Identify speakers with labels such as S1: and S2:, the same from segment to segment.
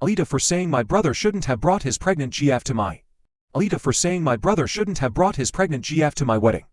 S1: Alita for saying my brother shouldn't have brought his pregnant GF to my wedding.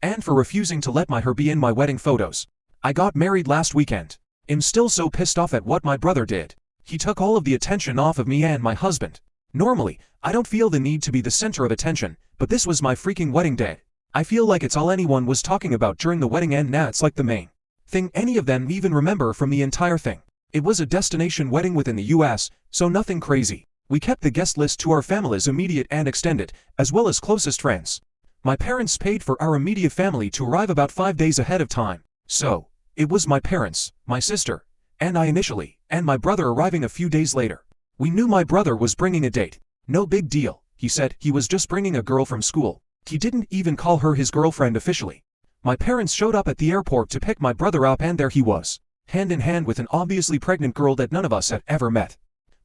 S1: And for refusing to let her be in my wedding photos. I got married last weekend. I'm still so pissed off at what my brother did. He took all of the attention off of me and my husband. Normally, I don't feel the need to be the center of attention, but this was my freaking wedding day. I feel like it's all anyone was talking about during the wedding, and now it's like the main thing any of them even remember from the entire thing. It was a destination wedding within the US, so nothing crazy. We kept the guest list to our family's immediate and extended, as well as closest friends. My parents paid for our immediate family to arrive about 5 days ahead of time. So, it was my parents, my sister, and I initially, and my brother arriving a few days later. We knew my brother was bringing a date. No big deal, he said. He was just bringing a girl from school. He didn't even call her his girlfriend officially. My parents showed up at the airport to pick my brother up, and there he was, hand in hand with an obviously pregnant girl that none of us had ever met.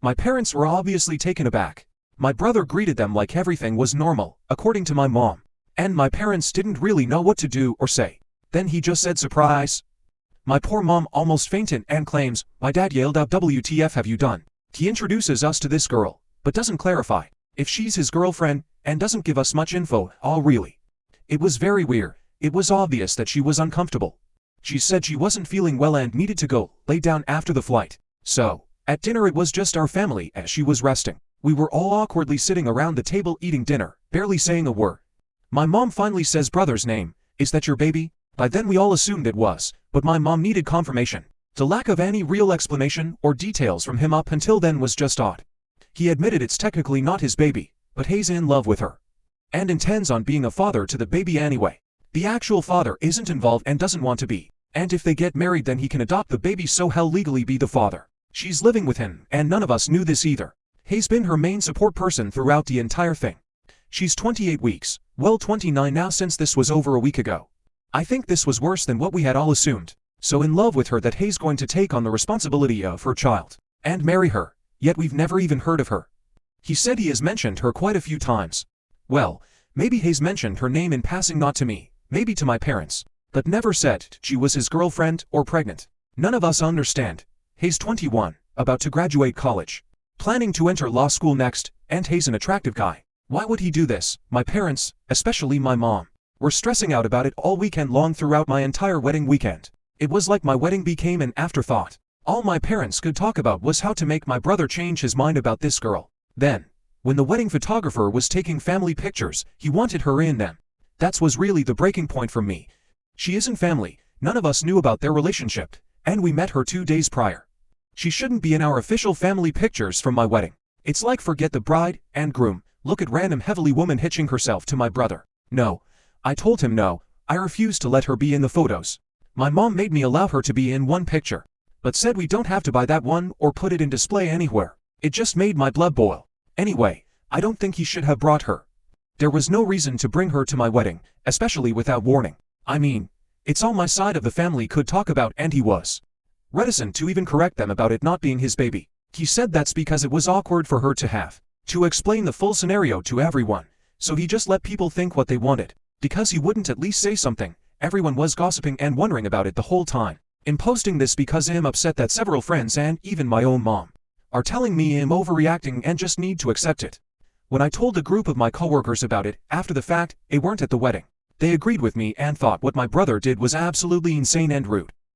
S1: My parents were obviously taken aback. My brother greeted them like everything was normal, according to my mom. And my parents didn't really know what to do or say. Then he just said, "Surprise." My poor mom almost fainted and claims, "My dad yelled out, 'WTF have you done?' He introduces us to this girl, but doesn't clarify if she's his girlfriend, and doesn't give us much info, all really. It was very weird. It was obvious that she was uncomfortable. She said she wasn't feeling well and needed to go lay down after the flight. So, at dinner it was just our family as she was resting. We were all awkwardly sitting around the table eating dinner, barely saying a word. My mom finally says, "Brother's name, is that your baby?" By then we all assumed it was, but my mom needed confirmation. The lack of any real explanation or details from him up until then was just odd. He admitted it's technically not his baby, but he's in love with her. And intends on being a father to the baby anyway. The actual father isn't involved and doesn't want to be. And if they get married then he can adopt the baby, so he'll legally be the father. She's living with him, and none of us knew this either. He's been her main support person throughout the entire thing. She's 28 weeks, well 29 now since this was over a week ago. I think this was worse than what we had all assumed. So in love with her that he's going to take on the responsibility of her child and marry her, yet we've never even heard of her. He said he has mentioned her quite a few times. Well, maybe he's mentioned her name in passing, not to me, maybe to my parents, but never said she was his girlfriend or pregnant. None of us understand. He's 21, about to graduate college, planning to enter law school next, and he's an attractive guy. Why would he do this? My parents, especially my mom, were stressing out about it all weekend long throughout my entire wedding weekend. It was like my wedding became an afterthought. All my parents could talk about was how to make my brother change his mind about this girl. Then, when the wedding photographer was taking family pictures, he wanted her in them. That was really the breaking point for me. She isn't family, none of us knew about their relationship, and we met her 2 days prior. She shouldn't be in our official family pictures from my wedding. It's like forget the bride and groom, look at random heavily woman hitching herself to my brother. No. I told him no, I refused to let her be in the photos. My mom made me allow her to be in one picture, but said we don't have to buy that one or put it in display anywhere. It just made my blood boil. Anyway, I don't think he should have brought her. There was no reason to bring her to my wedding, especially without warning. I mean, it's all my side of the family could talk about, and he was reticent to even correct them about it not being his baby. He said that's because it was awkward for her to have to explain the full scenario to everyone, so he just let people think what they wanted. Because he wouldn't at least say something, everyone was gossiping and wondering about it the whole time. I'm posting this because I'm upset that several friends and even my own mom are telling me I'm overreacting and just need to accept it. When I told a group of my coworkers about it after the fact, they weren't at the wedding. They agreed with me and thought what my brother did was absolutely insane and rude.